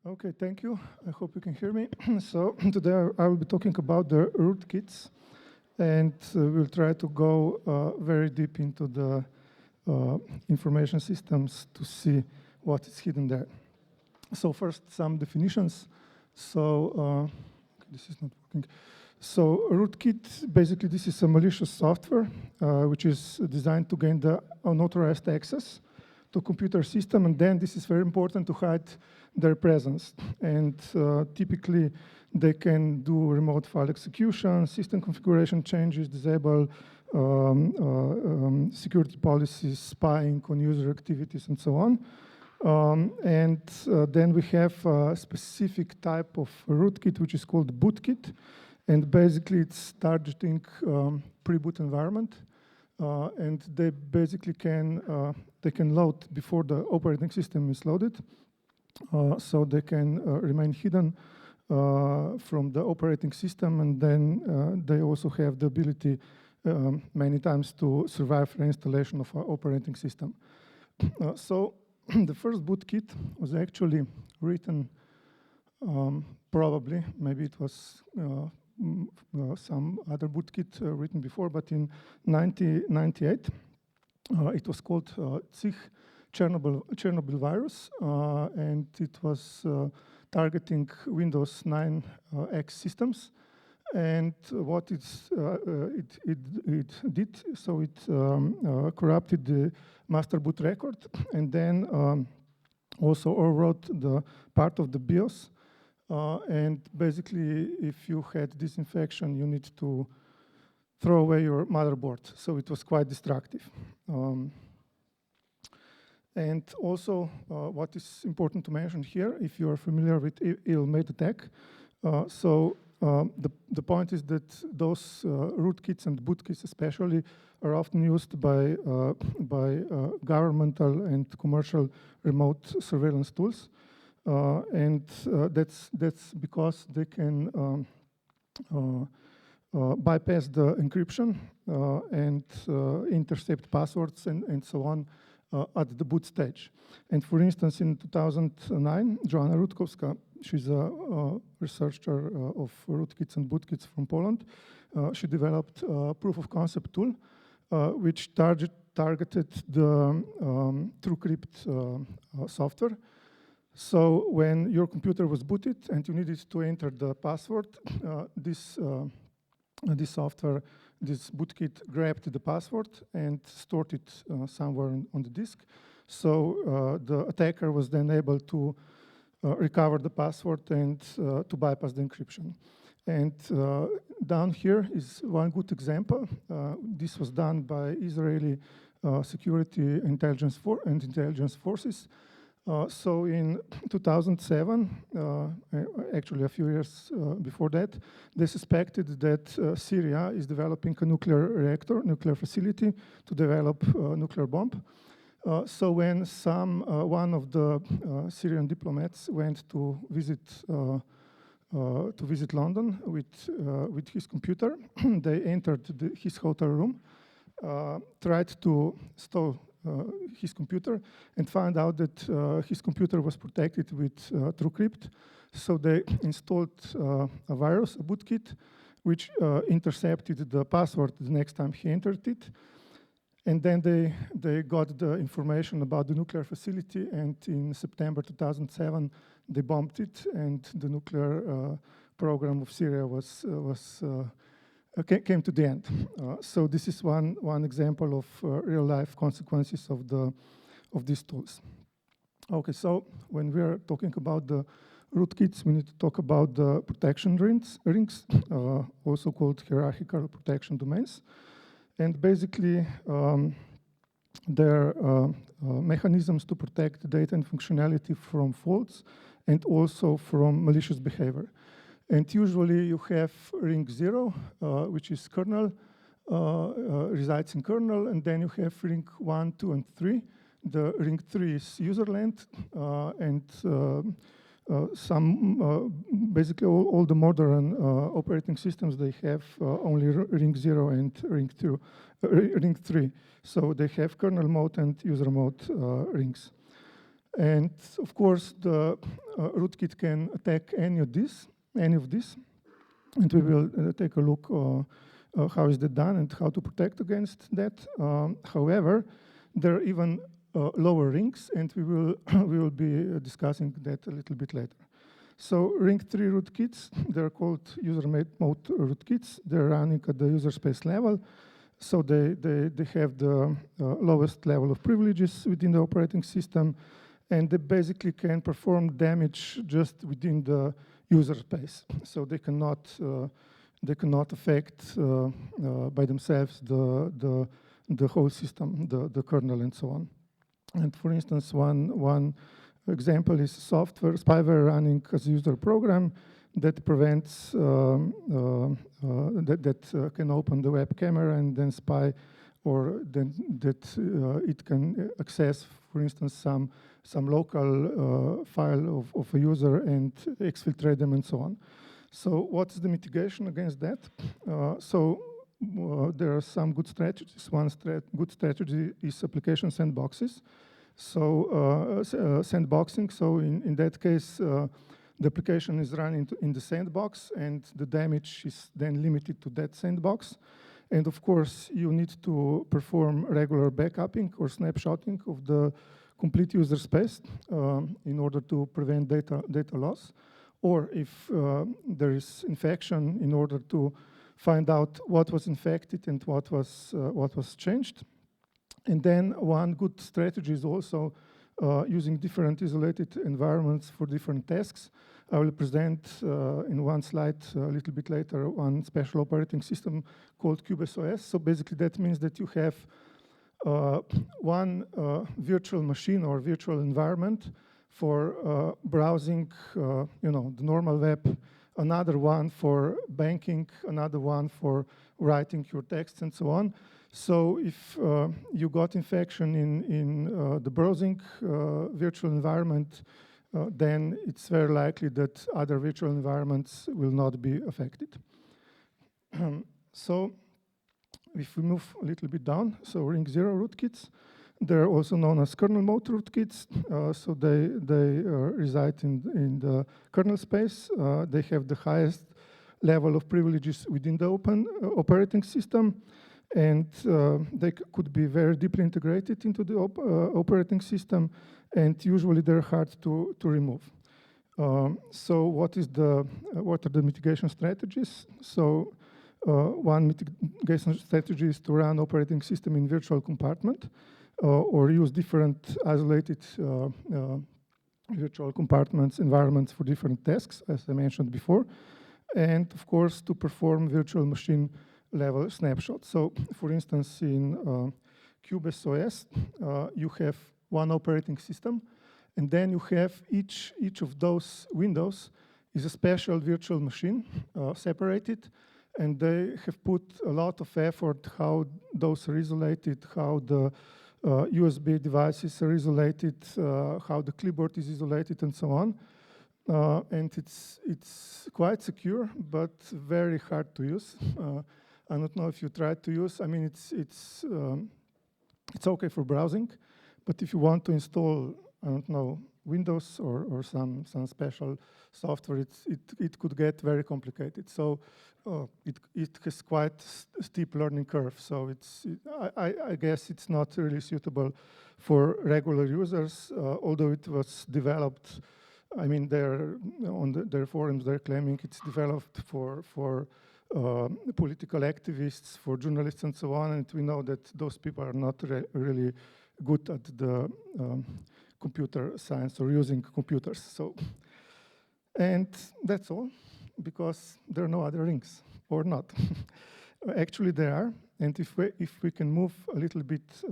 Okay, thank you. I hope you can hear me. So today I will be talking about the rootkits, and we'll try to go very deep into the information systems to see what is hidden there. So first, some definitions. So this is not working. So rootkit, basically this is a malicious software which is designed to gain the unauthorized access to computer system, and then this is very important to hide their presence. And typically they can do remote file execution, system configuration changes, disable security policies, spying on user activities, and so on. Then we have a specific type of rootkit which is called bootkit, and basically it's targeting pre-boot environment. And they basically can load before the operating system is loaded, so they can remain hidden from the operating system, and then they also have the ability many times to survive reinstallation of our operating system. So the first bootkit was actually written, probably, maybe it was some other bootkit written before, but in 1998, it was called Chernobyl virus, and it was targeting Windows 9X systems. And what it did, so it corrupted the master boot record, and then also overwrote the part of the BIOS. And basically, if you had this infection, you need to throw away your motherboard. So it was quite destructive. And also, what is important to mention here, if you are familiar with ill-made attack, the point is that those rootkits and bootkits especially are often used by governmental and commercial remote surveillance tools. That's because they can bypass the encryption and intercept passwords and so on at the boot stage. And for instance, in 2009, Joanna Rutkowska, she's a researcher of rootkits and bootkits from Poland. She developed a proof of concept tool which targeted the TrueCrypt software. So when your computer was booted and you needed to enter the password, this software, this bootkit grabbed the password and stored it somewhere on the disk. So the attacker was then able to recover the password and to bypass the encryption. And down here is one good example. This was done by Israeli security intelligence forces. So in 2007, actually a few years before that, they suspected that Syria is developing a nuclear reactor, nuclear facility to develop a nuclear bomb. So when one of the Syrian diplomats went to visit London with his computer, they entered his hotel room, tried to steal his computer, and found out that his computer was protected with TrueCrypt. So they installed a virus, a bootkit, which intercepted the password the next time he entered it. And then they got the information about the nuclear facility, and in September 2007, they bombed it, and the nuclear program of Syria came to the end. So this is one example of real-life consequences of these tools. Okay, so when we are talking about the rootkits, we need to talk about the protection rings, also called hierarchical protection domains. And basically, they're mechanisms to protect data and functionality from faults and also from malicious behavior. And usually you have ring 0, which is kernel, resides in kernel, and then you have ring 1, 2, and 3. The ring 3 is userland, and basically all the modern operating systems, they have only ring 0 and ring 3. So they have kernel mode and user mode rings. And of course, the rootkit can attack any of this. And we will take a look how is that done and how to protect against that. However, there are even lower rings, and we will be discussing that a little bit later. So ring 3 rootkits, they're called user-made mode rootkits. They're running at the user space level. So they have the lowest level of privileges within the operating system, and they basically can perform damage just within the user space. So they cannot affect by themselves the whole system, the kernel, and so on. And for instance, one example is spyware running as a user program that prevents that can open the web camera and then spy, or then that it can access, for instance, some local file of a user and exfiltrate them and so on. So what's the mitigation against that? There are some good strategies. One good strategy is application sandboxes. So sandboxing, so in that case, the application is run in the sandbox, and the damage is then limited to that sandbox. And of course, you need to perform regular backupping or snapshotting of the complete user space in order to prevent data loss. Or if there is infection, in order to find out what was infected and what was changed. And then one good strategy is also using different isolated environments for different tasks. I will present in one slide a little bit later one special operating system called kubesOS. So basically that means that you have one virtual machine or virtual environment for browsing, the normal web, another one for banking, another one for writing your text, and so on. So if you got infection in the browsing virtual environment, then it's very likely that other virtual environments will not be affected. So if we move a little bit down, so ring 0 rootkits, they're also known as kernel mode rootkits. So they reside in the kernel space. They have the highest level of privileges within the open operating system, and they could be very deeply integrated into the operating system, and usually they're hard to remove. So what are the mitigation strategies? So one mitigation strategy is to run operating system in virtual compartment, or use different isolated virtual compartments environments for different tasks, as I mentioned before, and of course to perform virtual machine level snapshots. So for instance, in kubesOS, you have one operating system, and then you have each of those windows is a special virtual machine separated, and they have put a lot of effort how those are isolated, how the USB devices are isolated, how the clipboard is isolated, and so on. And it's quite secure, but very hard to use. I don't know if you tried to use. I mean, it's okay for browsing, but if you want to install, I don't know, Windows or some special software, it could get very complicated. So it has quite a steep learning curve. So I guess it's not really suitable for regular users, although it was developed. I mean, on their forums, they're claiming it's developed for political activists, for journalists, and so on. And we know that those people are not really good at the computer science or using computers. So, and that's all, because there are no other rings, or not. Actually, there are. And if we can move a little bit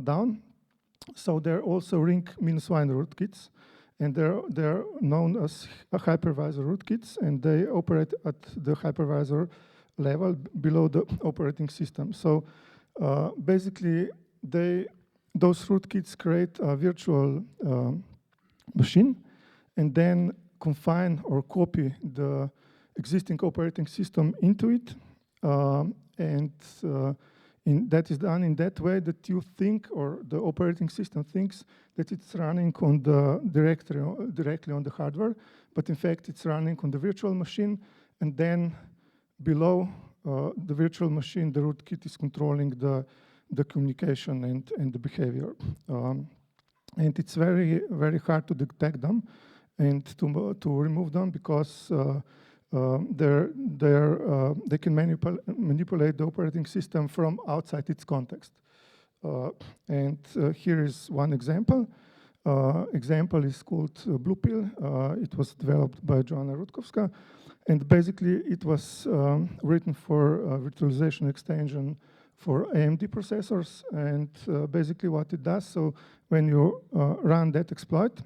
down, so there are also ring -1 rootkits. And they're known as hypervisor rootkits, and they operate at the hypervisor level below the operating system. So basically, those rootkits create a virtual machine, and then confine or copy the existing operating system into it. And that is done in that way that you think, or the operating system thinks, that it's running on the directly on the hardware, but in fact it's running on the virtual machine, and then below the virtual machine, the rootkit is controlling the communication and the behavior. And it's very, very hard to detect them and to remove them, because they can manipulate the operating system from outside its context. And here is one example. Example is called Blue Pill. It was developed by Joanna Rutkowska, and basically it was written for virtualization extension for AMD processors. And basically what it does, so when you run that exploit,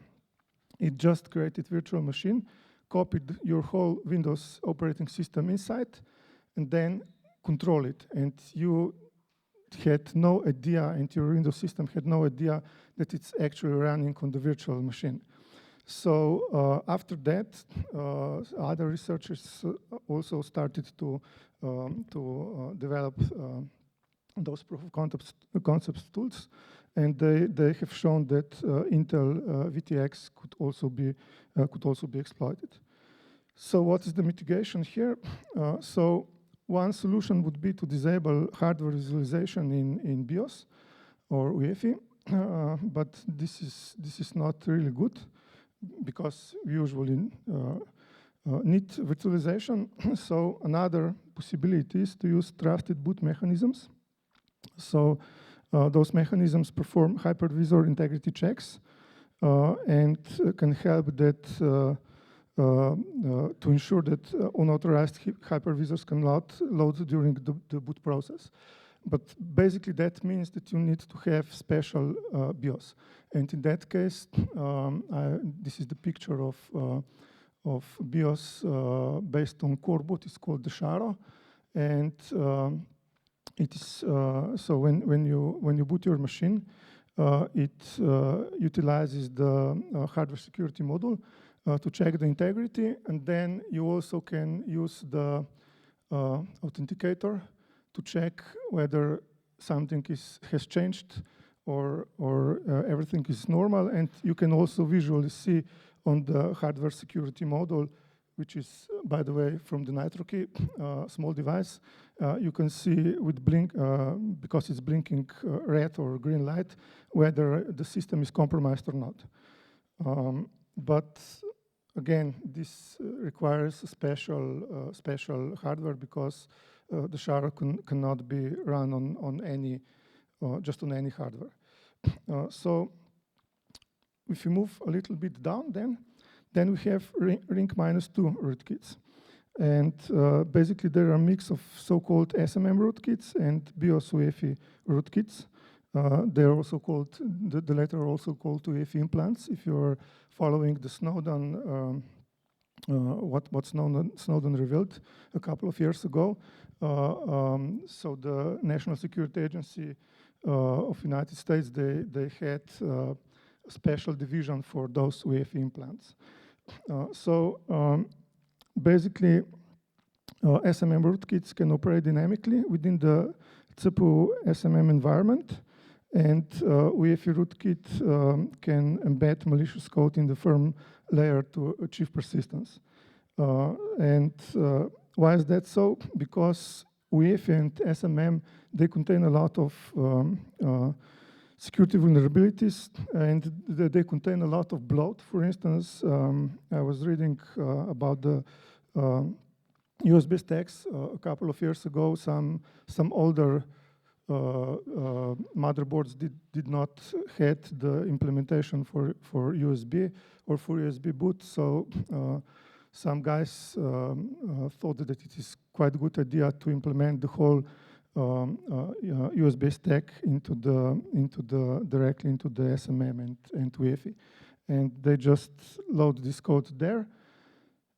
it just created virtual machine, copied your whole Windows operating system inside, and then control it. And you had no idea, and your Windows system had no idea that it's actually running on the virtual machine. So after that, other researchers also started to develop those proof of concepts tools, and they have shown that Intel VTX could also be exploited. So what is the mitigation here? So one solution would be to disable hardware visualization in BIOS or UEFI, but this is not really good, because we usually need virtualization. So another possibility is to use trusted boot mechanisms. So those mechanisms perform hypervisor integrity checks and can help that to ensure that unauthorized hypervisors can load during the boot process. But basically that means that you need to have special BIOS. And in that case, this is the picture of BIOS based on core boot. It's called the Sharo. And it is so when you boot your machine, it utilizes the hardware security module to check the integrity, and then you also can use the authenticator to check whether something has changed or everything is normal. And you can also visually see on the hardware security module, which is, by the way, from the NitroKey small device, you can see with blink, because it's blinking red or green light, whether the system is compromised or not. But again, this requires a special hardware, because the Sharo cannot be run on any, just on any hardware. So if you move a little bit down, then we have ring -2 rootkits. And basically there are a mix of so-called SMM rootkits and BIOS UEFI rootkits. They're also called, the latter are also called UEFI implants. If you're following the Snowden, what Snowden revealed a couple of years ago, so the National Security Agency of United States, they had a special division for those UEFI implants. Basically, SMM rootkits can operate dynamically within the CPU SMM environment, and UEFI rootkit can embed malicious code in the firm layer to achieve persistence. And why is that so? Because UEFI and SMM, they contain a lot of security vulnerabilities, and they contain a lot of bloat. For instance, I was reading about the USB stacks a couple of years ago. Some older motherboards did not had the implementation for USB or for USB boot. So some guys thought that it is quite a good idea to implement the whole USB stack directly into the SMM and UEFI, and they just load this code there.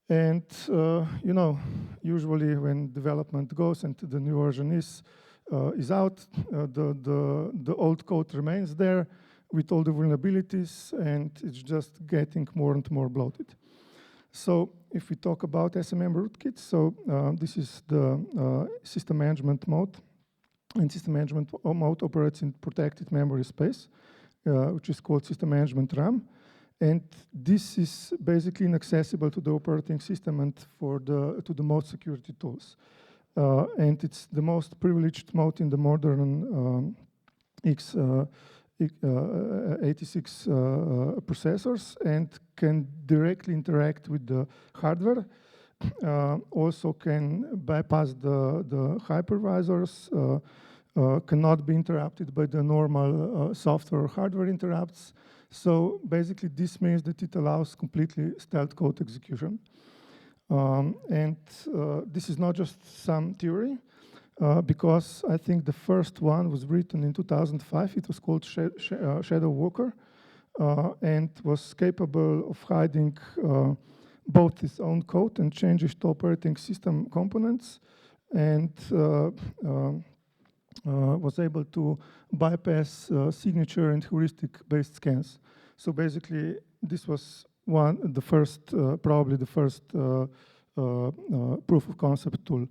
And you know, usually when development goes and the new version is out, the old code remains there with all the vulnerabilities, and it's just getting more and more bloated. So if we talk about SMM rootkits, so this is the system management mode and system management mode operates in protected memory space, which is called system management RAM. And this is basically inaccessible to the operating system and to the most security tools. And it's the most privileged mode in the modern x86 processors, and can directly interact with the hardware. Also can bypass the hypervisors, cannot be interrupted by the normal software or hardware interrupts. So basically this means that it allows completely stealth code execution. This is not just some theory, because I think the first one was written in 2005. It was called Shadow Walker, and was capable of hiding both its own code and changes to operating system components, and was able to bypass signature and heuristic-based scans. So basically, this was probably the first proof of concept tool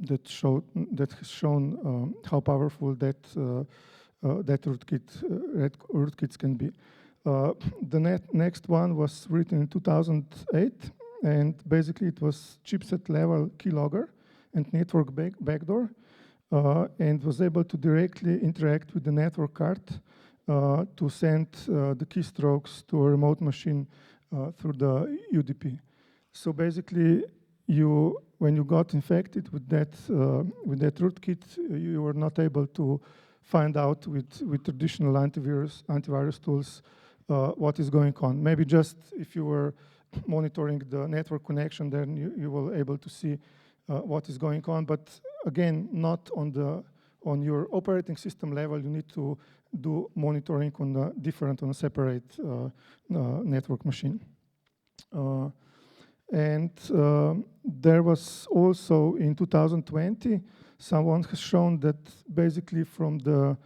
that has shown how powerful that rootkits can be. The next one was written in 2008, and basically it was chipset level keylogger and network backdoor, and was able to directly interact with the network card to send the keystrokes to a remote machine through the UDP. So basically, when you got infected with that rootkit, you were not able to find out with traditional antivirus tools what is going on. Maybe just if you were monitoring the network connection, then you were able to see what is going on. But again, not on your operating system level. You need to do monitoring on a separate network machine. There was also in 2020, someone has shown that basically from the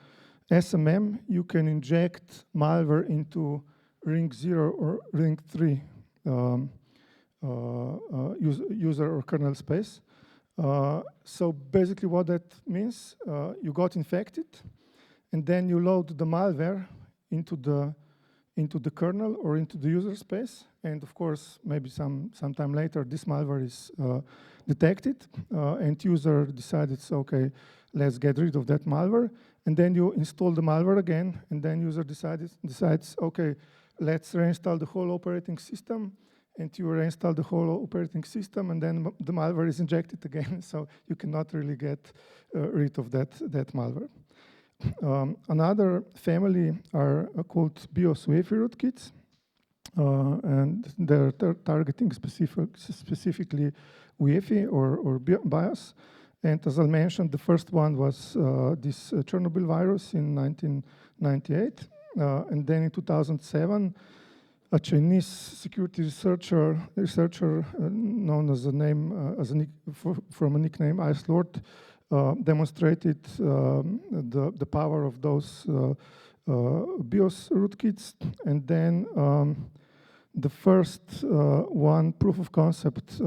SMM, you can inject malware into ring 0 or ring 3 user or kernel space. So basically what that means, you got infected, and then you load the malware into the kernel or into the user space. And of course, maybe sometime later, this malware is detected, and user decided, okay, let's get rid of that malware. And then you install the malware again, and then user decides, okay, let's reinstall the whole operating system. And you reinstall the whole operating system, and then the malware is injected again. So you cannot really get rid of that malware. Another family are called BIOS UEFI rootkits, and they're targeting specifically UEFI or BIOS. And as I mentioned, the first one was this Chernobyl virus in 1998, and then in 2007, a Chinese security researcher known as from a nickname Ice Lord, demonstrated the power of those BIOS rootkits. And then the first proof of concept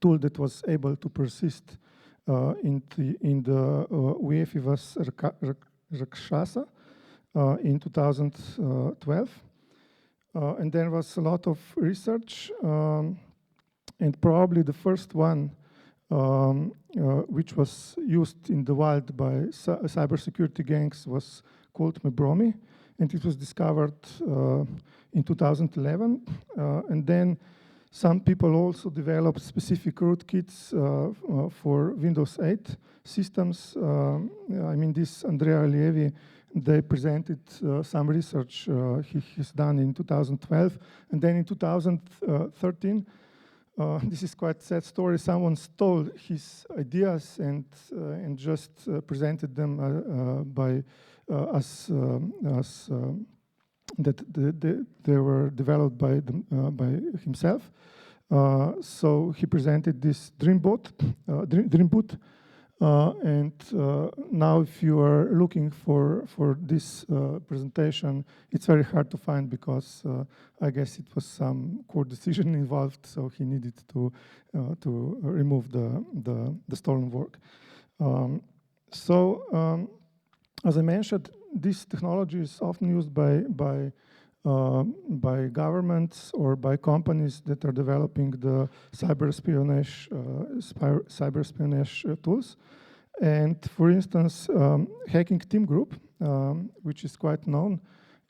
tool that was able to persist in the UEFI was Rakshasa in 2012. And there was a lot of research, and probably the first one which was used in the wild by cybersecurity gangs was called Mebromi, and it was discovered in 2011. And then some people also developed specific rootkits for Windows 8 systems. I mean, this Andrea Allievi, they presented some research he's done in 2012. And then in 2013, this is quite a sad story, someone stole his ideas and just presented them as that they were developed by himself. So he presented this Dreamboot, and now if you are looking for this presentation, it's very hard to find because I guess it was some court decision involved, so he needed to remove the stolen work. So, as I mentioned, this technology is often used by governments or by companies that are developing the cyber espionage tools. And for instance, Hacking Team Group, which is quite known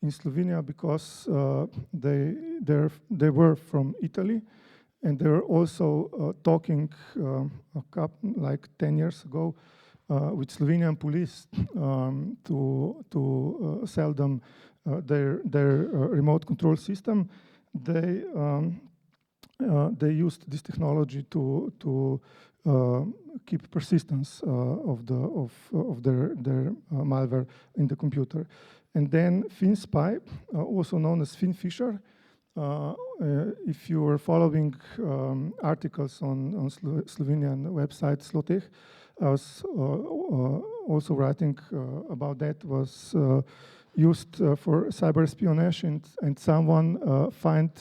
in Slovenia because they were from Italy, and they were also talking like 10 years ago with Slovenian police to sell them their remote control system. They used this technology to keep persistence of their malware in the computer. And then FinSpy, also known as FinFisher. If you were following articles on Slovenian website Slotech, I was also writing about that, was used for cyber espionage, and someone find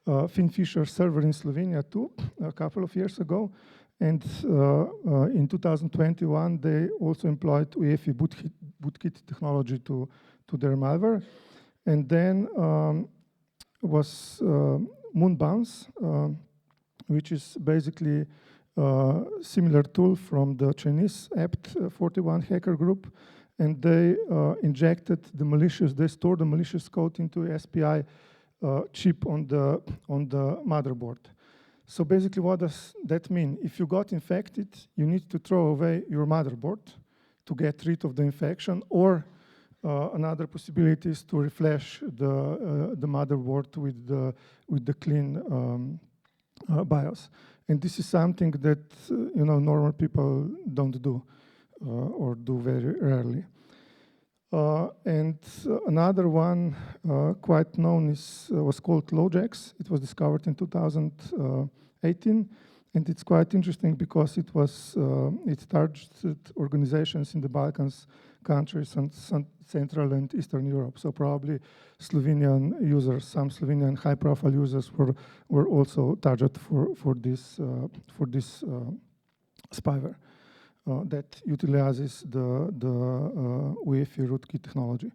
FinFisher server in Slovenia too, a couple of years ago. And in 2021, they also employed UEFI bootkit technology to their malware. And then was Moonbounce, which is basically a similar tool from the Chinese Apt41 hacker group. And they injected the malicious, they stored the malicious code into SPI chip on the motherboard. So basically, what does that mean? If you got infected, you need to throw away your motherboard to get rid of the infection, or another possibility is to refresh the motherboard with the clean BIOS. And this is something that normal people don't do or do very rarely. And another one quite known was called LoJax. It was discovered in 2018, and it's quite interesting because it targeted organizations in the Balkans countries and Central and Eastern Europe. So probably Slovenian users, some Slovenian high-profile users were also targeted for this spyware that utilizes the UEFI rootkit technology.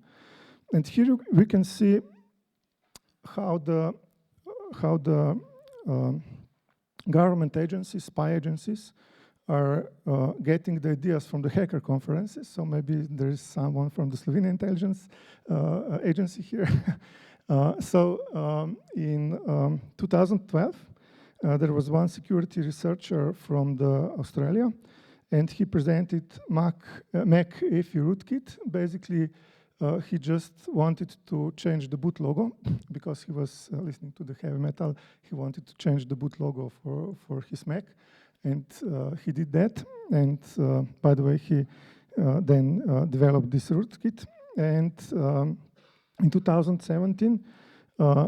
And here we can see how the government agencies, spy agencies, are getting the ideas from the hacker conferences. So maybe there is someone from the Slovenian intelligence agency here. In 2012, there was one security researcher from Australia, and he presented Mac UEFI rootkit. Basically, he just wanted to change the boot logo because he was listening to the heavy metal. He wanted to change the boot logo for his Mac. And he did that, and by the way, he then developed this rootkit. And in 2017,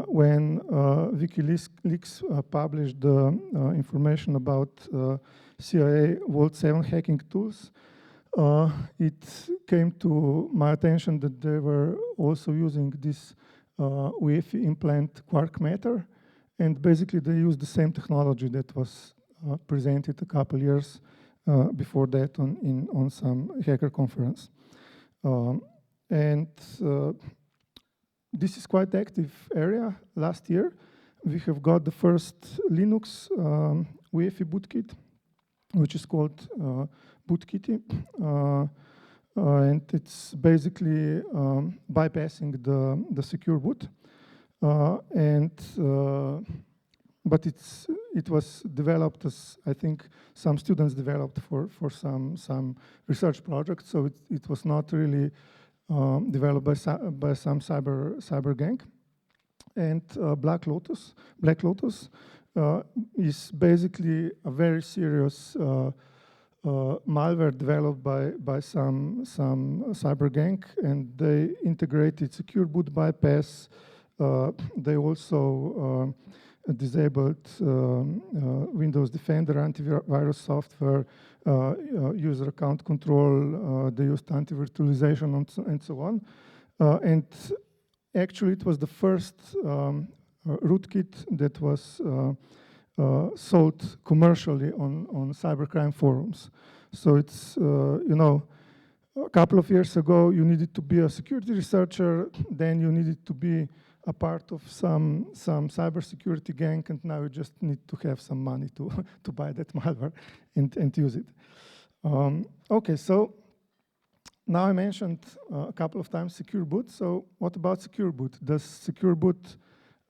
when WikiLeaks published the information about CIA Vault 7 hacking tools, it came to my attention that they were also using this UEFI implant quark matter, and basically they used the same technology that was presented a couple years before that on some hacker conference. This is quite active area. Last year, we have got the first Linux UEFI bootkit, which is called Bootkitty. And it's basically bypassing the secure boot. But it was developed as, I think, some students developed for some research projects. So it was not really developed by some cyber gang. And Black Lotus is basically a very serious malware developed by some cyber gang, and they integrated secure boot bypass. They also disabled Windows Defender, antivirus software, user account control, they used anti-virtualization and so on. And actually it was the first rootkit that was sold commercially on cybercrime forums. So it's, a couple of years ago, you needed to be a security researcher, then you needed to be a part of some cybersecurity gang, and now you just need to have some money to, to buy that malware and use it. Okay, so now I mentioned a couple of times secure boot. So what about secure boot? Does secure boot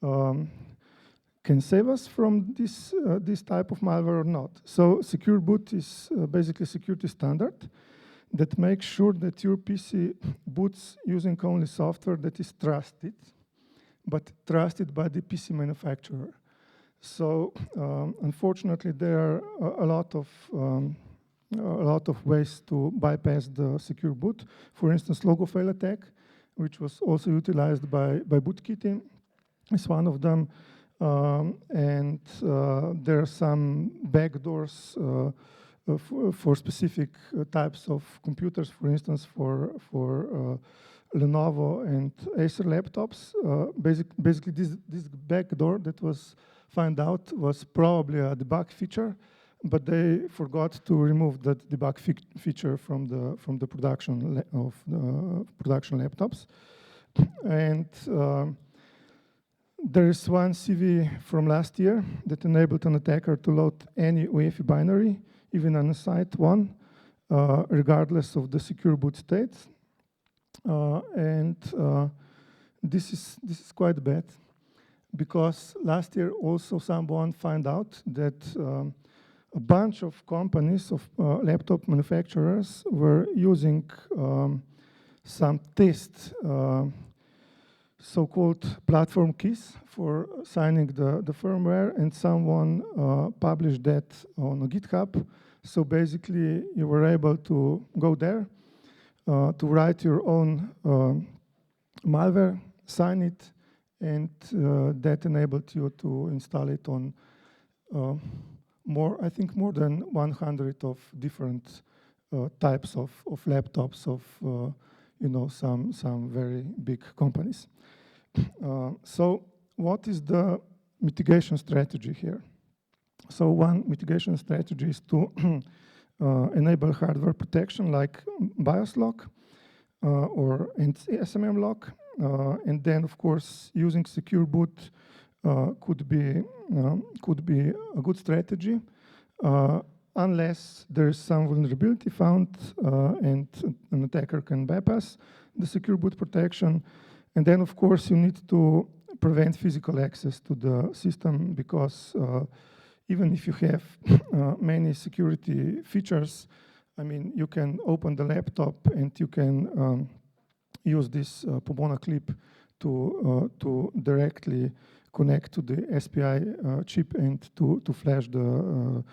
can save us from this type of malware or not? So secure boot is basically a security standard that makes sure that your PC boots using only software that is trusted, but trusted by the PC manufacturer. So unfortunately, there are a lot of ways to bypass the secure boot. For instance, logo fail attack, which was also utilized by Rootkits, is one of them. And there are some backdoors for specific types of computers, for instance, for Lenovo and Acer laptops. Basically, this backdoor that was found out was probably a debug feature, but they forgot to remove that debug feature from the production of the production laptops. And there is one CV from last year that enabled an attacker to load any UEFI binary, even an unassigned one, regardless of the secure boot state. This is quite bad, because last year also someone found out that a bunch of companies, of laptop manufacturers, were using some test so-called platform keys for signing the firmware, and someone published that on GitHub. So basically, you were able to go there to write your own malware, sign it, and that enabled you to install it on I think more than 100 of different types of laptops of some very big companies. So what is the mitigation strategy here? So one mitigation strategy is to enable hardware protection like BIOS lock or SMM lock, and then of course using secure boot could be a good strategy, unless there is some vulnerability found and an attacker can bypass the secure boot protection. And then of course you need to prevent physical access to the system, because even if you have many security features, I mean, you can open the laptop and you can use this Pomona clip to directly connect to the SPI chip and to flash the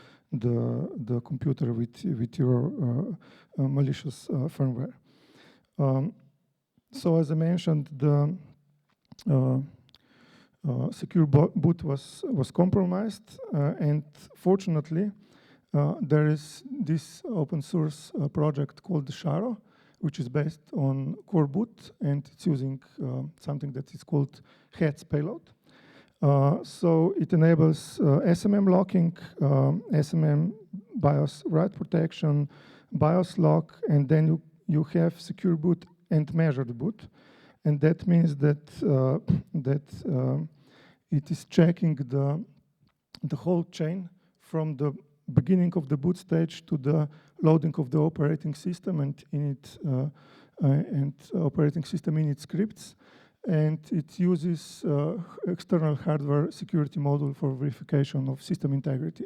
computer with your malicious firmware. So as I mentioned, the secure boot was compromised, and fortunately, there is this open source project called Sharo, which is based on core boot, and it's using something that is called HATS payload. So it enables SMM locking, SMM BIOS write protection, BIOS lock, and then you have secure boot and measured boot. And that means that it is checking the whole chain from the beginning of the boot stage to the loading of the operating system and operating system init scripts. And it uses external hardware security module for verification of system integrity.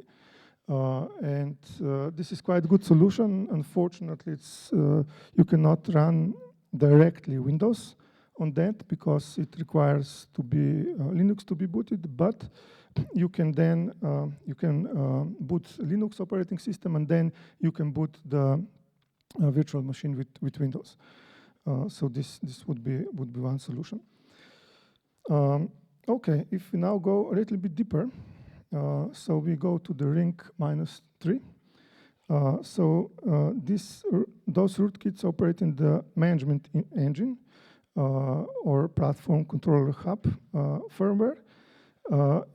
This is quite a good solution. Unfortunately, you cannot run directly Windows on that, because it requires Linux to be booted, but you can then boot Linux operating system, and then you can boot the virtual machine with Windows. So this would be one solution. Okay, if we now go a little bit deeper, so we go to the ring -3. Those rootkits operate in the management engine or platform controller hub firmware,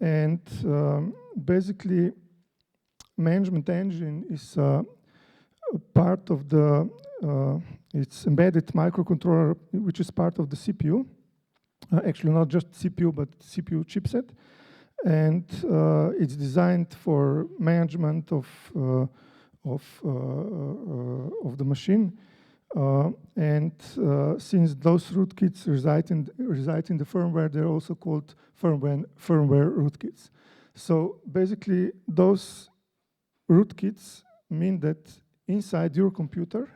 and basically management engine is part of the it's embedded microcontroller, which is part of the CPU. Actually, not just CPU, but CPU chipset. And it's designed for management of the machine. And since those rootkits reside in the firmware, they're also called firmware rootkits. So basically, those rootkits mean that inside your computer,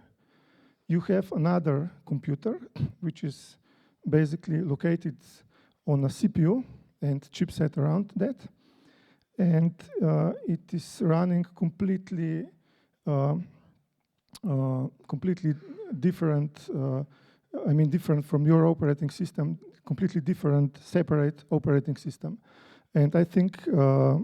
you have another computer, which is basically located on a CPU and chipset around that. And it is running completely different, different from your operating system, completely different, separate operating system. And I think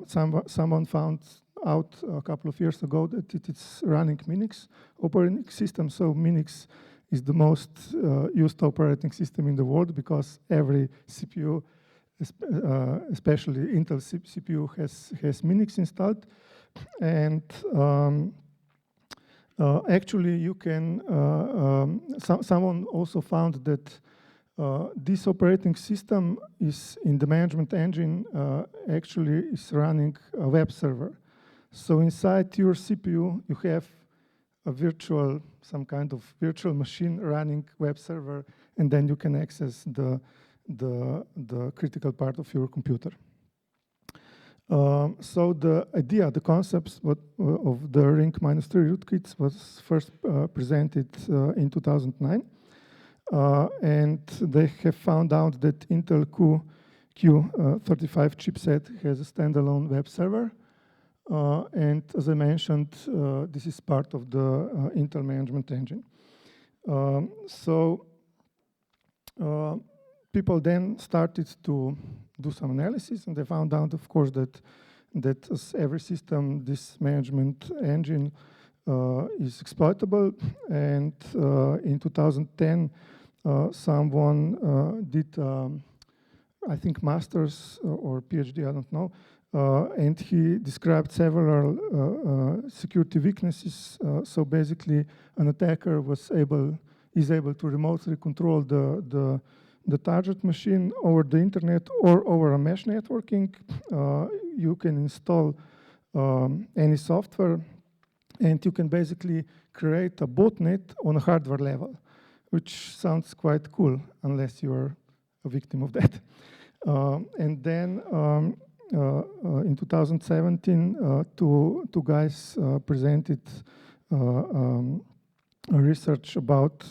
someone found out a couple of years ago that it is running Minix operating system. So Minix is the most used operating system in the world because every CPU, especially Intel CPU, has Minix installed. And actually, you can. Someone also found that this operating system is in the management engine. Actually, is running a web server. So inside your CPU, you have a some kind of virtual machine running web server, and then you can access the critical part of your computer. So the idea, the concepts of the Ring-3 rootkits was first presented in 2009. And they have found out that Intel Q35 chipset has a standalone web server. And as I mentioned, this is part of the Intel management engine. So people then started to do some analysis, and they found out, of course, that as every system, this management engine is exploitable. And in 2010, someone did, I think, master's or PhD, I don't know, and he described several security weaknesses. So basically, an attacker is able to remotely control the target machine over the internet or over a mesh networking. You can install any software, and you can basically create a botnet on a hardware level, which sounds quite cool, unless you're a victim of that. And then in 2017, two guys presented research about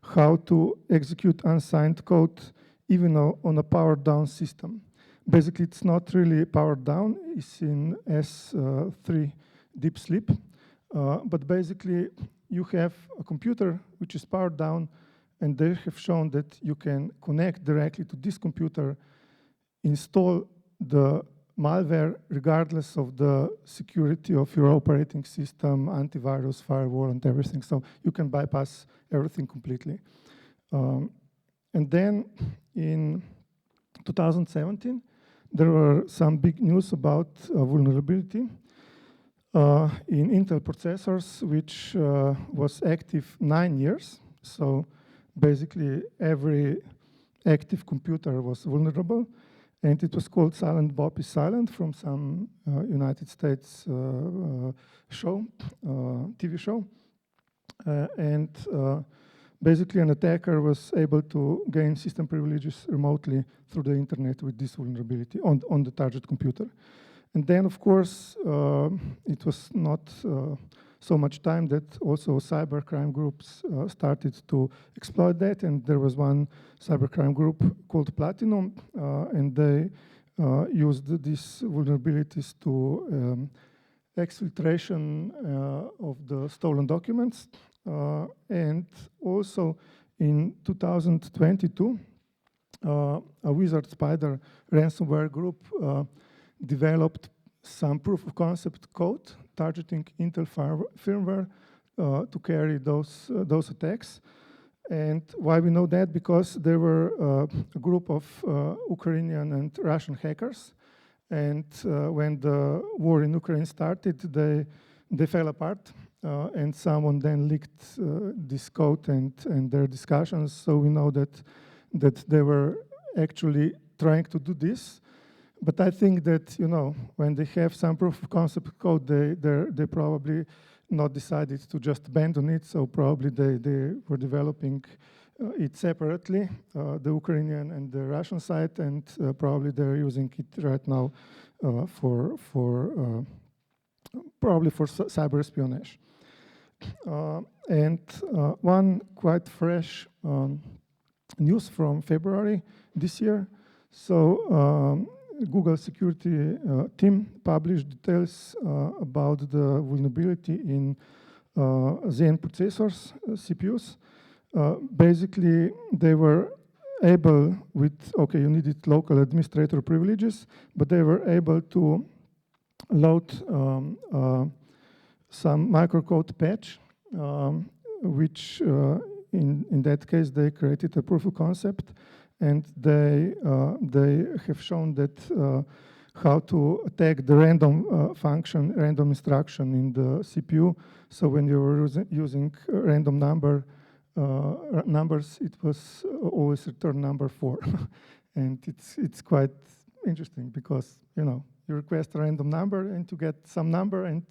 how to execute unsigned code even on a powered down system. Basically, it's not really powered down, it's in S3 deep sleep. But basically, you have a computer which is powered down, and they have shown that you can connect directly to this computer, install the malware regardless of the security of your operating system, antivirus, firewall, and everything. So you can bypass everything completely. And then in 2017, there were some big news about vulnerability in Intel processors, which was active 9 years. So basically, every active computer was vulnerable. And it was called Silent Bob is Silent from some United States show, TV show. And basically, an attacker was able to gain system privileges remotely through the internet with this vulnerability on the target computer. And then, of course, it was not so much time that also cybercrime groups started to exploit that. And there was one cybercrime group called Platinum, and they used these vulnerabilities to exfiltration of the stolen documents. And also in 2022, a Wizard Spider ransomware group developed some proof of concept code targeting Intel firmware to carry those attacks. And why we know that? Because there were a group of Ukrainian and Russian hackers. And when the war in Ukraine started, they fell apart. and someone then leaked this code and their discussions. So we know that they were actually trying to do this. But I think that, you know, when they have some proof of concept code, they probably not decided to just abandon it. So probably they were developing it separately, the Ukrainian and the Russian side, and probably they're using it right now probably for cyber espionage. And one quite fresh news from February this year. So Google security team published details about the vulnerability in Zen processors, CPUs. Basically, they were able with, okay, you needed local administrator privileges, but they were able to load some microcode patch, which in that case, they created a proof of concept, and they have shown that how to attack the random function, random instruction in the CPU. So when you were using random numbers, it was always return number 4. And it's quite interesting because, you know, you request a random number and you get some number and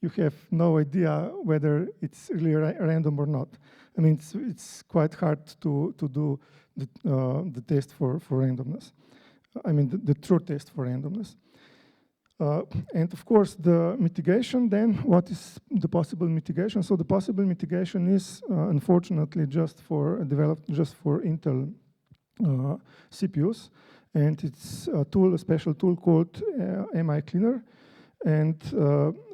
you have no idea whether it's really random or not. I mean, it's quite hard to do the test for randomness. I mean, the true test for randomness. And of course, the mitigation then, what is the possible mitigation? So the possible mitigation is, unfortunately, developed just for Intel CPUs. And it's a special tool called MI Cleaner. And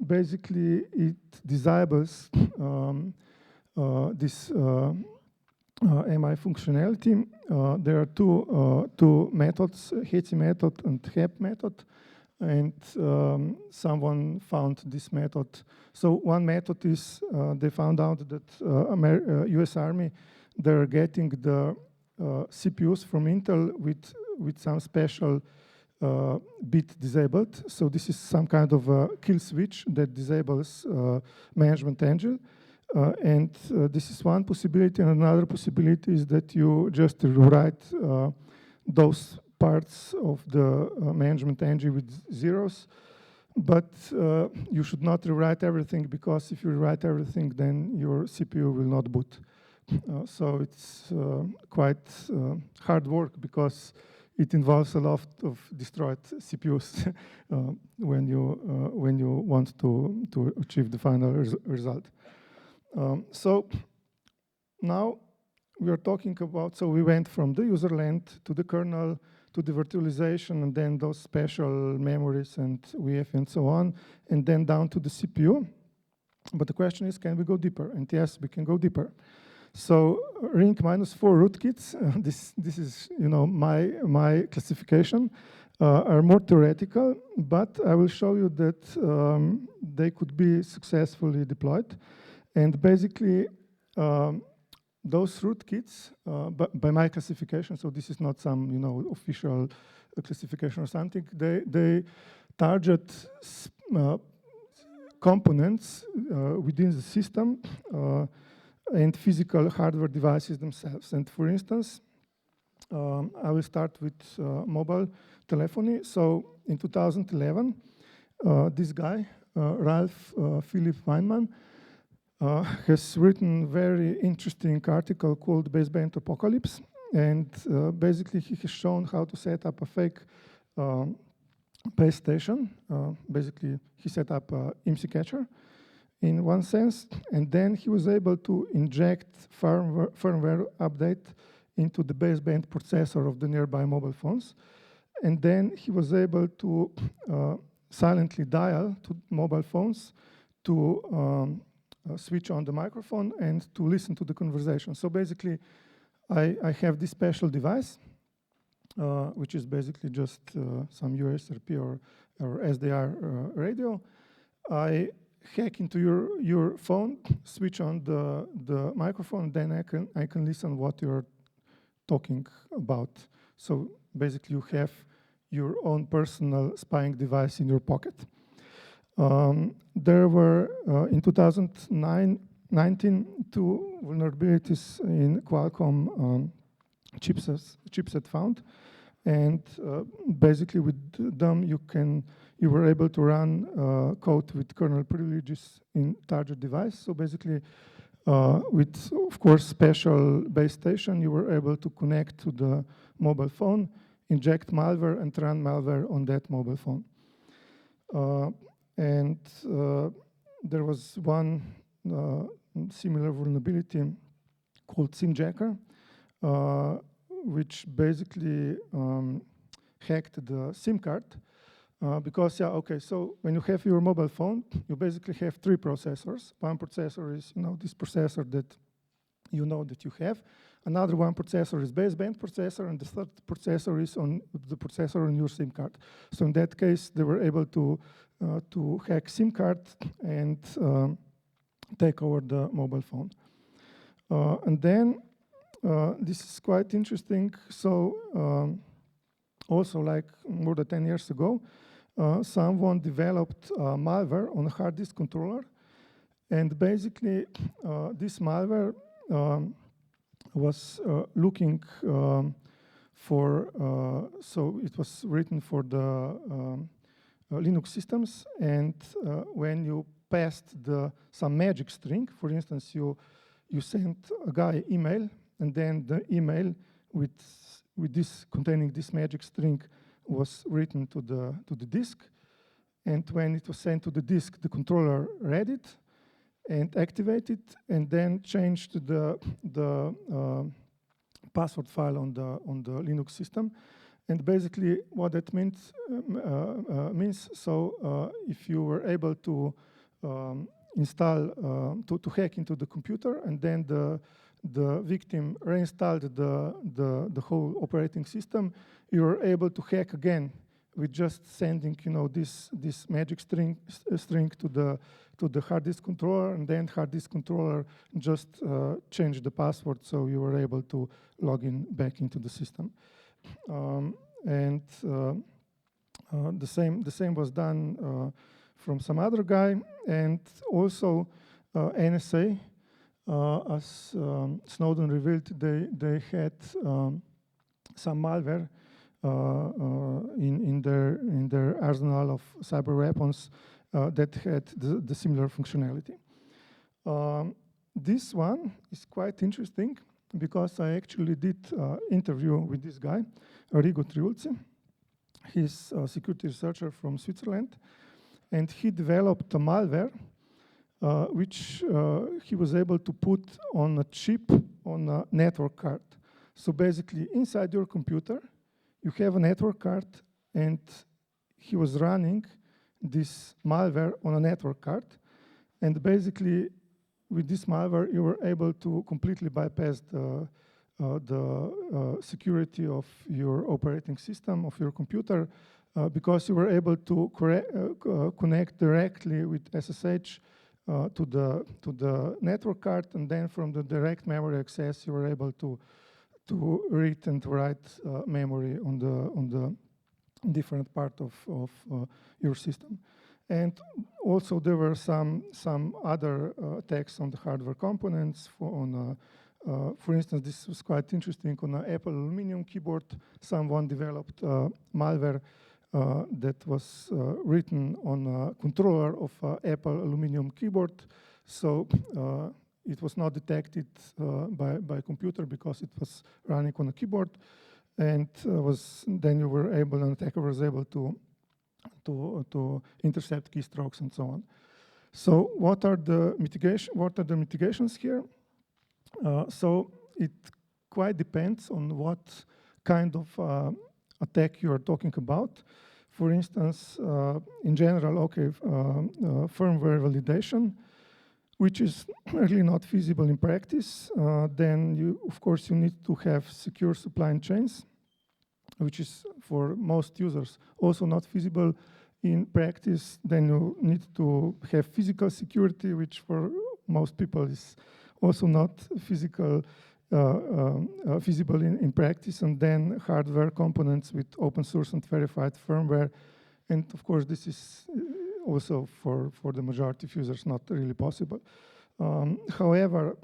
basically, it disables this MI functionality. There are two methods, HETI method and HEP method. And someone found this method. So one method is they found out that US Army, they're getting the CPUs from Intel with some special bit disabled. So this is some kind of a kill switch that disables management engine. And this is one possibility. And another possibility is that you just rewrite those parts of the management engine with zeros. But you should not rewrite everything, because if you rewrite everything, then your CPU will not boot. So it's quite hard work, because it involves a lot of destroyed CPUs when you want to achieve the final result. So now we are talking about, so we went from the user land to the kernel to the virtualization, and then those special memories and VF and so on, and then down to the CPU. But the question is, can we go deeper? And yes, we can go deeper. So ring -4 rootkits, this is, you know, my classification, are more theoretical, but I will show you that they could be successfully deployed. And basically, those rootkits, by my classification, so this is not some, you know, official classification or something, they target components within the system and physical hardware devices themselves. And for instance, I will start with mobile telephony. So in 2011, this guy, Ralph Philip Weinman, has written a very interesting article called Baseband Apocalypse. And basically, he has shown how to set up a fake base station. Basically, he set up a IMSI catcher in one sense. And then he was able to inject firmware update into the baseband processor of the nearby mobile phones. And then he was able to silently dial to mobile phones to switch on the microphone and to listen to the conversation. So basically, I have this special device, which is basically just some USRP or SDR radio. I hack into your phone, switch on the microphone, then I can listen what you're talking about. So basically, you have your own personal spying device in your pocket. There were, in 2019, 2 vulnerabilities in Qualcomm chipset found. And basically with them, you were able to run code with kernel privileges in target device. So basically, with, of course, special base station, you were able to connect to the mobile phone, inject malware, and run malware on that mobile phone. There was one similar vulnerability called SIMjacker, which basically hacked the SIM card. Because, so when you have your mobile phone, you basically have 3 processors. One processor is, this processor that you know that you have. Another one processor is baseband processor, and the third processor is on the processor on your SIM card. So in that case, they were able to hack SIM card and take over the mobile phone. And then this is quite interesting. So also, like more than 10 years ago, someone developed malware on a hard disk controller. And basically, this malware was looking for, so it was written for the Linux systems. And when you passed some magic string, for instance, you sent a guy email, and then the email with this containing this magic string was written to the disk. And when it was sent to the disk, the controller read it and activated, and then changed the password file on the Linux system. And basically, what that means, so if you were able to install, to hack into the computer, and then the victim reinstalled the whole operating system, you were able to hack again with just sending, this magic string to the hard disk controller, and then hard disk controller just changed the password, so you were able to log in back into the system. The same was done from some other guy, and also NSA, as Snowden revealed, they had some malware in their arsenal of cyber weapons that had the similar functionality. This one is quite interesting because I actually did interview with this guy, Rigo Triulzi. He's a security researcher from Switzerland, and he developed a malware which he was able to put on a chip on a network card. So basically, inside your computer, you have a network card, and he was running this malware on a network card. And basically, with this malware, you were able to completely bypass the security of your operating system, of your computer, because you were able to connect directly with SSH to the network card, and then from the direct memory access, you were able to read and write memory on the different part of your system. And also there were some other attacks on the hardware components. For instance, this was quite interesting. On an Apple aluminum keyboard, someone developed malware that was written on a controller of an Apple aluminum keyboard. So it was not detected by computer because it was running on a keyboard, and then you were able, an attacker was able to intercept keystrokes and so on. So what are the mitigations here? So it quite depends on what kind of attack you are talking about. For instance, in general, firmware validation, which is really not feasible in practice. Then of course, you need to have secure supply chains, which is for most users also not feasible in practice. Then you need to have physical security, which for most people is also not feasible in practice. And then hardware components with open source and verified firmware. And of course, this is also for the majority of users not really possible. However,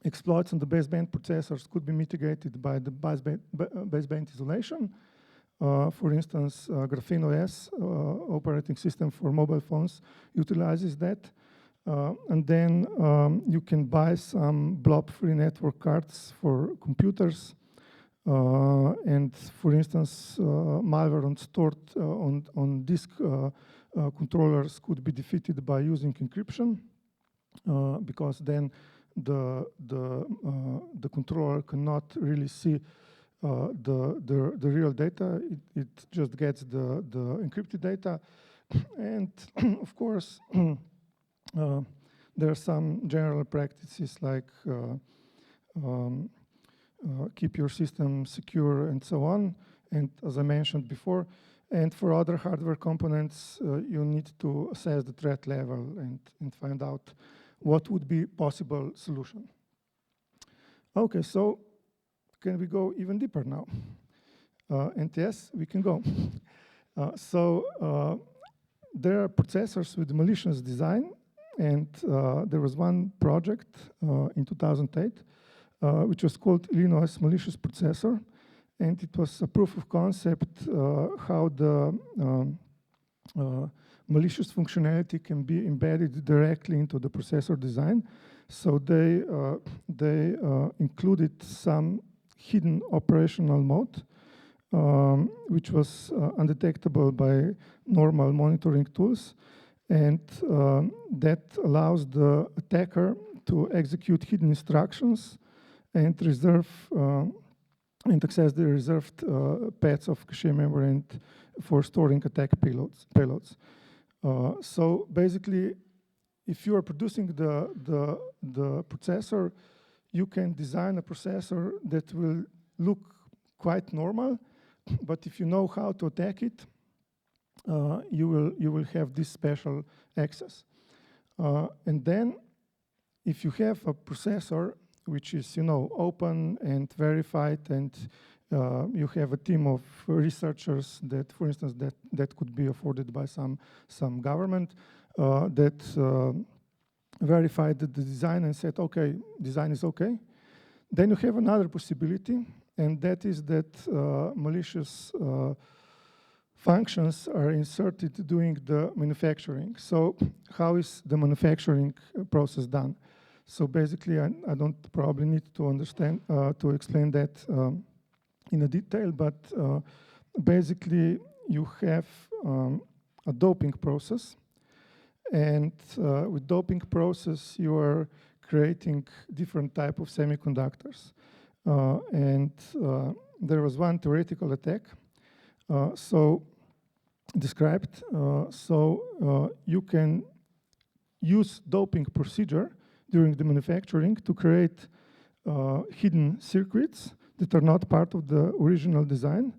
exploits on the baseband processors could be mitigated by the baseband isolation. For instance, Graphene OS operating system for mobile phones utilizes that. And then you can buy some blob-free network cards for computers. And for instance, malware stored on disk controllers could be defeated by using encryption, because then the controller cannot really see the real data. It just gets the encrypted data. And of course, there are some general practices like keep your system secure and so on. And as I mentioned before, and for other hardware components, you need to assess the threat level and find out what would be possible solution. Okay, so can we go even deeper now? And yes, we can go. There are processors with malicious design, and there was one project in 2008 which was called Illinois malicious processor, and it was a proof of concept how the malicious functionality can be embedded directly into the processor design. So they included some hidden operational mode, which was undetectable by normal monitoring tools, and that allows the attacker to execute hidden instructions and reserve and access the reserved paths of cache memory and for storing attack payloads. So basically, if you are producing the processor, you can design a processor that will look quite normal, but if you know how to attack it, you will have this special access. And then, if you have a processor which is open and verified, and you have a team of researchers that, for instance, that could be afforded by some government that verified the design and said, okay, design is okay. Then you have another possibility, and that is that malicious functions are inserted during the manufacturing. So how is the manufacturing process done? So basically, I don't probably need to understand to explain that in a detail, but basically you have a doping process, and with doping process you are creating different type of semiconductors. And there was one theoretical attack described. You can use doping procedure during the manufacturing to create hidden circuits that are not part of the original design,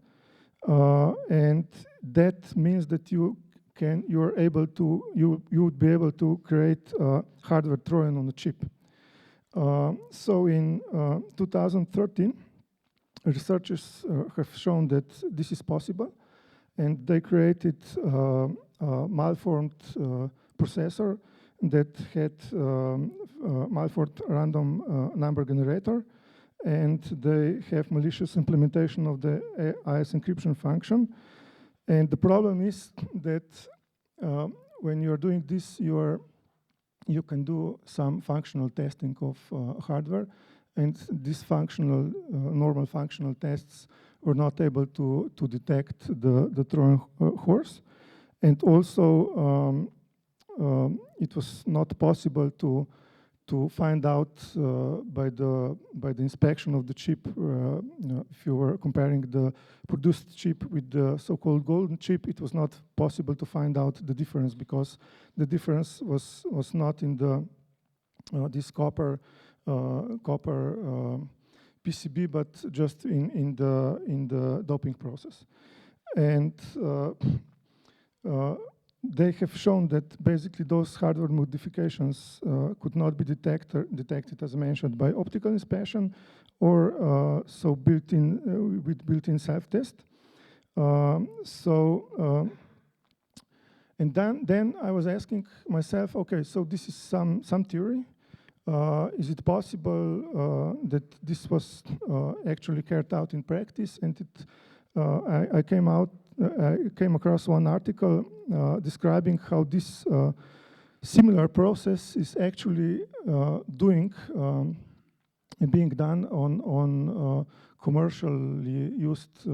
and that means that you would be able to create hardware Trojan on a chip. So in 2013, researchers have shown that this is possible, and they created a malformed processor that had malformed random number generator, and they have malicious implementation of the IS encryption function. And the problem is that when you're doing this, you can do some functional testing of hardware, and these normal functional tests were not able to detect the Trojan horse. And also, it was not possible to find out by the inspection of the chip, if you were comparing the produced chip with the so-called golden chip, it was not possible to find out the difference, because the difference was not in the this copper PCB, but just in the doping process. And they have shown that basically those hardware modifications could not be detected, as I mentioned, by optical inspection or with built-in self-test. And then I was asking myself, okay, so this is some theory. Is it possible that this was actually carried out in practice? And I came across one article describing how this similar process is actually being done on commercially used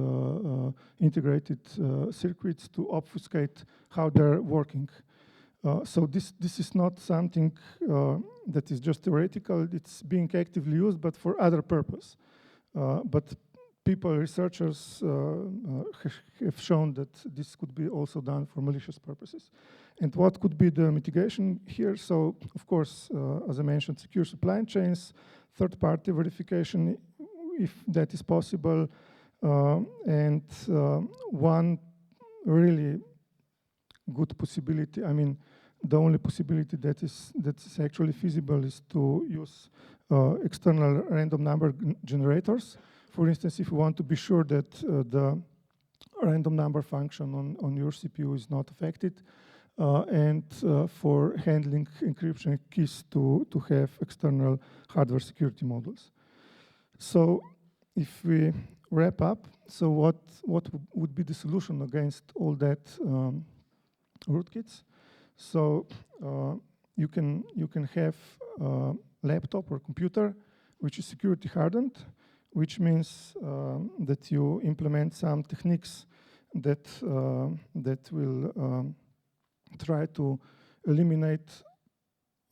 integrated circuits to obfuscate how they're working. So this is not something that is just theoretical. It's being actively used, but for other purpose. But researchers have shown that this could be also done for malicious purposes. And what could be the mitigation here? So, of course, as I mentioned, secure supply chains, third-party verification, if that is possible, and one really good possibility, I mean, the only possibility that is actually feasible is to use external random number generators. For instance, if you want to be sure that the random number function on your CPU is not affected, and for handling encryption keys to have external hardware security modules. So if we wrap up, so what would be the solution against all that rootkits? So you can have a laptop or computer which is security hardened, which means that you implement some techniques that will try to eliminate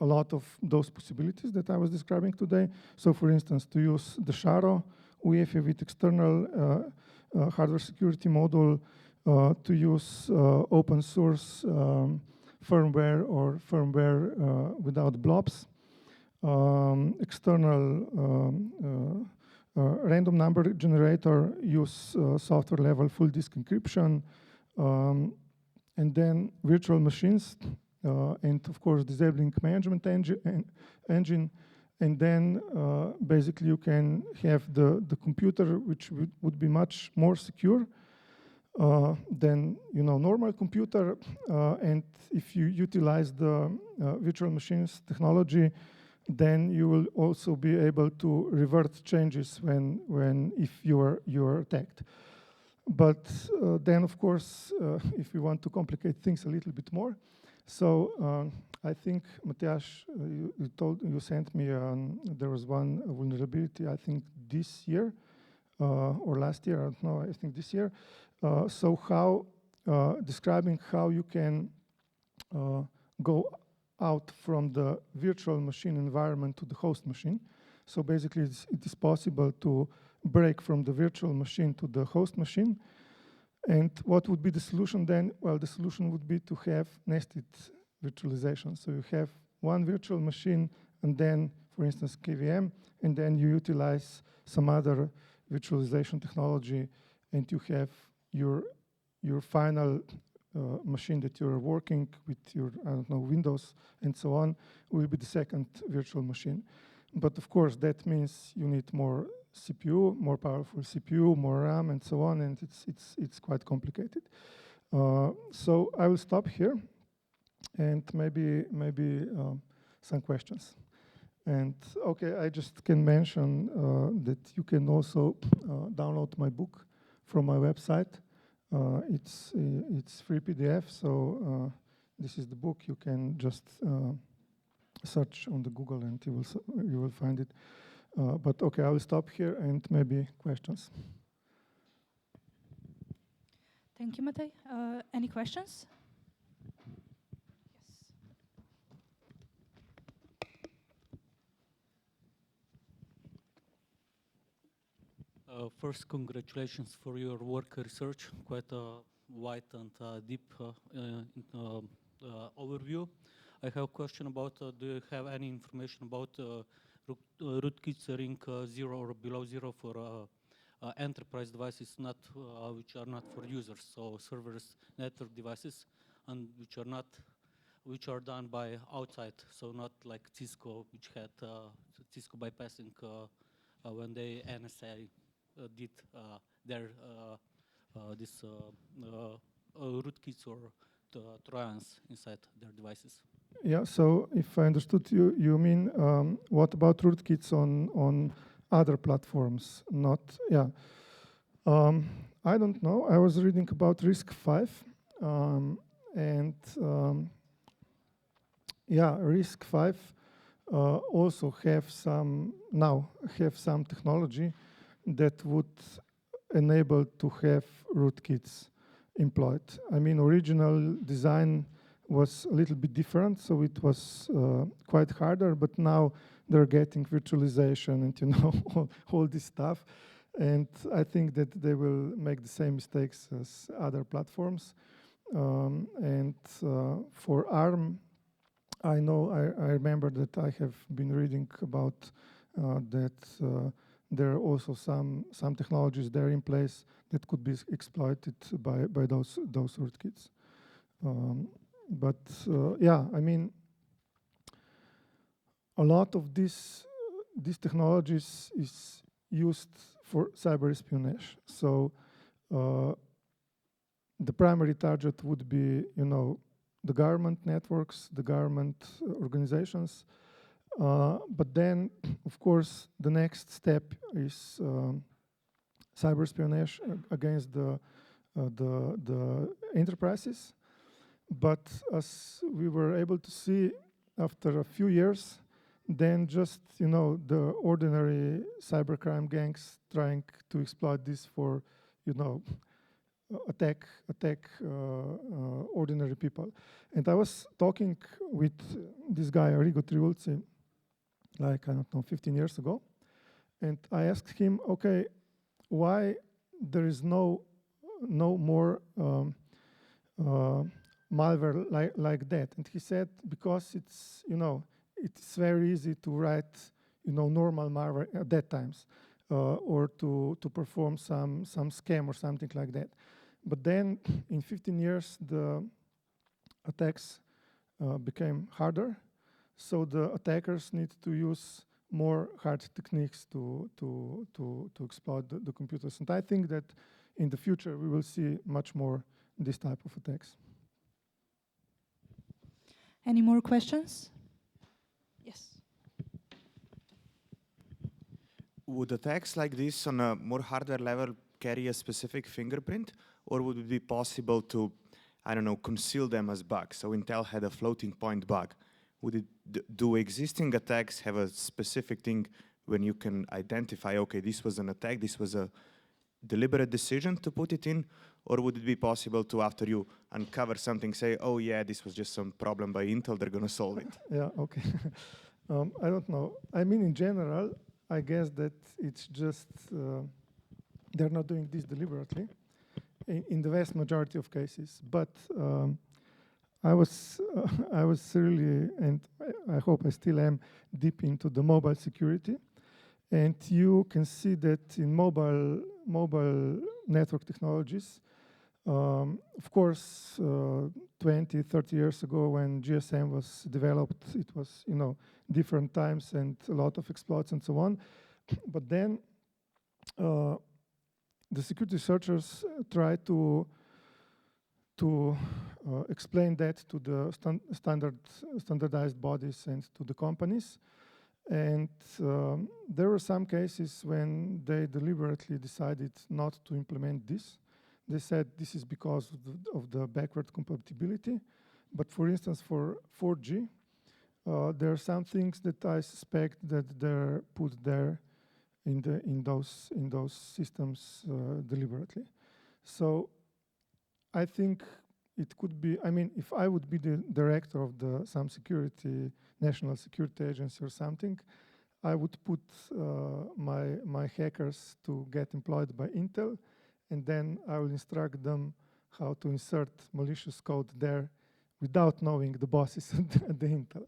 a lot of those possibilities that I was describing today. So for instance, to use the SHARO UEFI with external hardware security module, to use open source firmware or firmware without blobs, external random number generator, use software level full disk encryption, and then virtual machines, and of course disabling management engine, and then basically you can have the computer which would be much more secure than normal computer, and if you utilize the virtual machines technology, then you will also be able to revert changes if you are attacked. But then, of course, if you want to complicate things a little bit more, so I think Matej, you sent me there was one vulnerability, I think this year or last year, I don't know, I think this year. So describing how you can go out from the virtual machine environment to the host machine. So basically, it is possible to break from the virtual machine to the host machine. And what would be the solution then? Well, the solution would be to have nested virtualization. So you have one virtual machine and then, for instance, KVM, and then you utilize some other virtualization technology, and you have your final machine that you're working with, your, I don't know, Windows and so on, will be the second virtual machine. But of course, that means you need more CPU, more powerful CPU, more RAM, and so on, and it's quite complicated. So I will stop here, and maybe some questions. And okay, I just can mention that you can also download my book from my website. It's free PDF, so this is the book. You can just search on the Google and you will find it. But okay, I will stop here and maybe questions. Thank you, Matej. Any questions? Yes. First, congratulations for your work research, quite a wide and deep overview. I have a question about, do you have any information about rootkits rank 0 or below 0 for enterprise devices which are not for users, so servers, network devices, and which are done by outside, so not like Cisco, which had Cisco bypassing when they NSA did their rootkits or Trojans inside their devices. Yeah, so if I understood you, you mean what about rootkits on other platforms? Not, yeah. I don't know. I was reading about RISC-V, and yeah, RISC-V also have some technology that would enable to have rootkits employed. I mean, original design was a little bit different, so it was quite harder, but now they're getting virtualization and, you know, all this stuff. And I think that they will make the same mistakes as other platforms. And for ARM, I remember that I have been reading about that there are also some technologies there in place that could be exploited by those rootkits. But yeah, I mean, a lot of these technologies is used for cyber espionage. So the primary target would be, you know, the government networks, the government organizations. But then, of course, the next step is cyber espionage against the enterprises. But as we were able to see after a few years, then just, you know, the ordinary cybercrime gangs trying to exploit this for, you know, attack ordinary people. And I was talking with this guy, Arrigo Triulzi, like, I don't know, 15 years ago. And I asked him, okay, why there is no more malware like that? And he said, because it's, you know, it's very easy to write, you know, normal malware at that times, or to perform some scam or something like that. But then in 15 years, the attacks became harder. So the attackers need to use more hard techniques to exploit the computers. And I think that in the future, we will see much more this type of attacks. Any more questions? Yes. Would attacks like this on a more hardware level carry a specific fingerprint, or would it be possible to, I don't know, conceal them as bugs? So Intel had a floating point bug. Would it do existing attacks have a specific thing when you can identify, okay, this was an attack, this was a deliberate decision to put it in, or would it be possible to, after you uncover something, say, oh yeah, this was just some problem by Intel, they're going to solve it? Yeah, okay. I don't know. I mean, in general, I guess that it's just, they're not doing this deliberately in the vast majority of cases. But I was really, and I hope I still am, deep into the mobile security. And you can see that in mobile network technologies, of course, 20, 30 years ago when GSM was developed, it was, you know, different times and a lot of exploits and so on. But then the security researchers try to explain that to the standardized bodies and to the companies. And there were some cases when they deliberately decided not to implement this. They said this is because of the backward compatibility. But for instance, for 4G, there are some things that I suspect that they're put there in those systems deliberately. So I think it could be, I mean, if I would be the director of some national security agency or something, I would put my hackers to get employed by Intel, and then I will instruct them how to insert malicious code there without knowing the bosses at the Intel.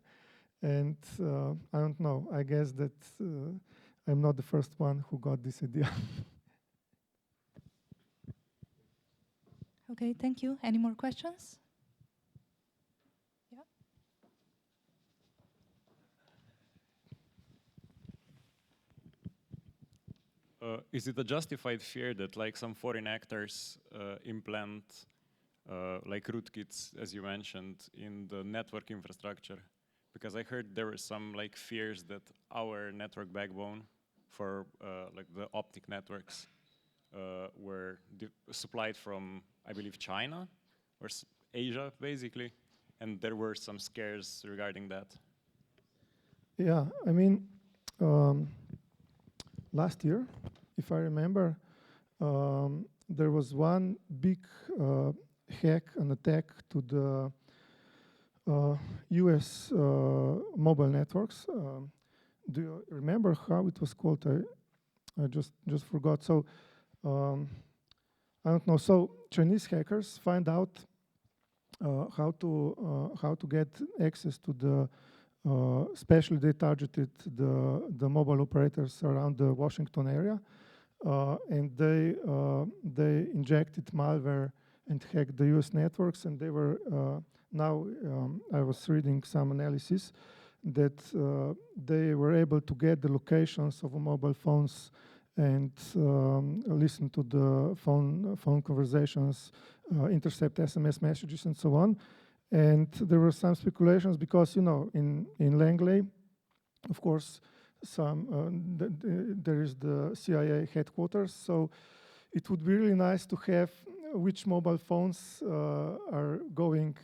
And I don't know, I guess that I'm not the first one who got this idea. Okay, thank you. Any more questions? Yeah. Is it a justified fear that like some foreign actors implant like rootkits, as you mentioned, in the network infrastructure? Because I heard there were some like fears that our network backbone for like the optic networks were supplied from, I believe, China or Asia, basically, and there were some scares regarding that. Yeah, I mean, last year, if I remember, there was one big hack, an attack to the US mobile networks. Do you remember how it was called? I just forgot. So I don't know. So Chinese hackers find out how to get access to the especially they targeted the mobile operators around the Washington area, and they injected malware and hacked the US networks, and they were now I was reading some analysis that they were able to get the locations of mobile phones and listen to the phone conversations, intercept SMS messages and so on. And there were some speculations because, you know, in Langley, of course, there is the CIA headquarters. So it would be really nice to have which mobile phones are going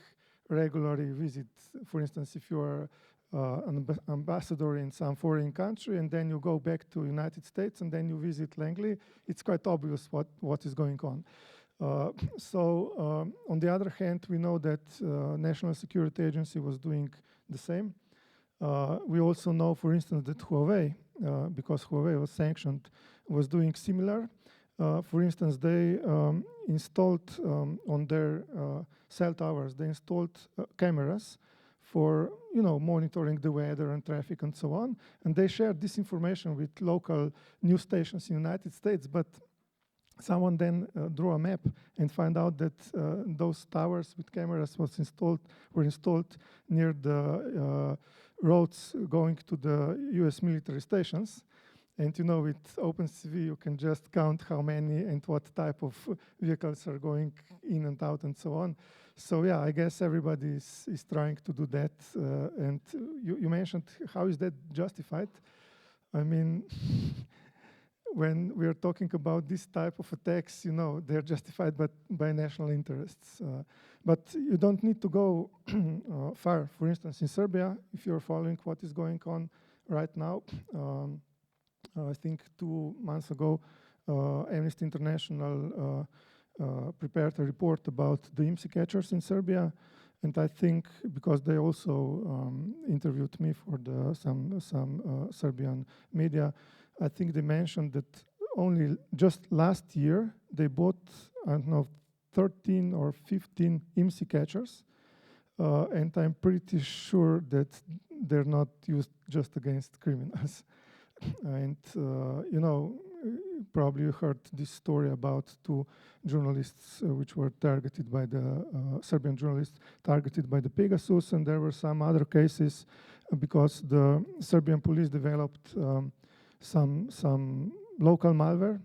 regularly visit. For instance, if you are an ambassador in some foreign country and then you go back to United States and then you visit Langley, it's quite obvious what is going on. On the other hand, we know that National Security Agency was doing the same. We also know, for instance, that Huawei, because Huawei was sanctioned, was doing similar. For instance, they installed on their cell towers, they installed cameras for, you know, monitoring the weather and traffic and so on. And they shared this information with local news stations in the United States. But someone then drew a map and found out that those towers with cameras were installed near the roads going to the US military stations. And you know, with OpenCV, you can just count how many and what type of vehicles are going in and out and so on. So yeah, I guess everybody is trying to do that. And you mentioned, how is that justified? I mean, when we are talking about this type of attacks, you know, they're justified by national interests. But you don't need to go far. For instance, in Serbia, if you're following what is going on right now, I think 2 months ago, Amnesty International prepared a report about the IMSI catchers in Serbia. And I think, because they also interviewed me for some Serbian media, I think they mentioned that only just last year they bought, I don't know, 13 or 15 IMSI catchers. And I'm pretty sure that they're not used just against criminals. And, you know, probably you heard this story about 2 journalists which were targeted by the Serbian journalists targeted by the Pegasus, and there were some other cases because the Serbian police developed some local malware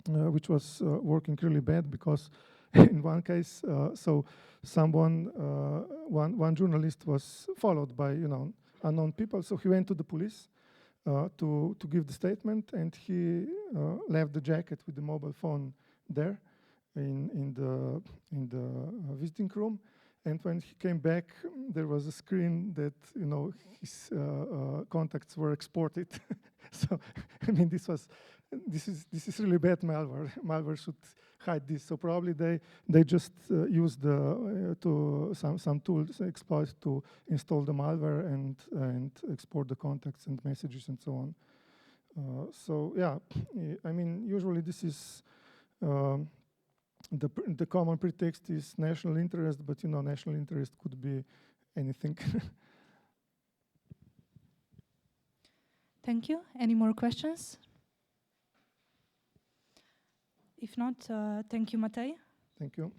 which was working really bad, because in one case, so one journalist was followed by, you know, unknown people, so he went to the police to give the statement, and he left the jacket with the mobile phone there in the visiting room. And when he came back, there was a screen that, you know, his contacts were exported. So I mean, this is really bad malware. Malware should hide this. So probably they just used some tools exploit to install the malware and export the contacts and messages and so on. So yeah, I mean, usually this is the common pretext is national interest, but you know, national interest could be anything. Thank you. Any more questions? If not, thank you, Matej. Thank you.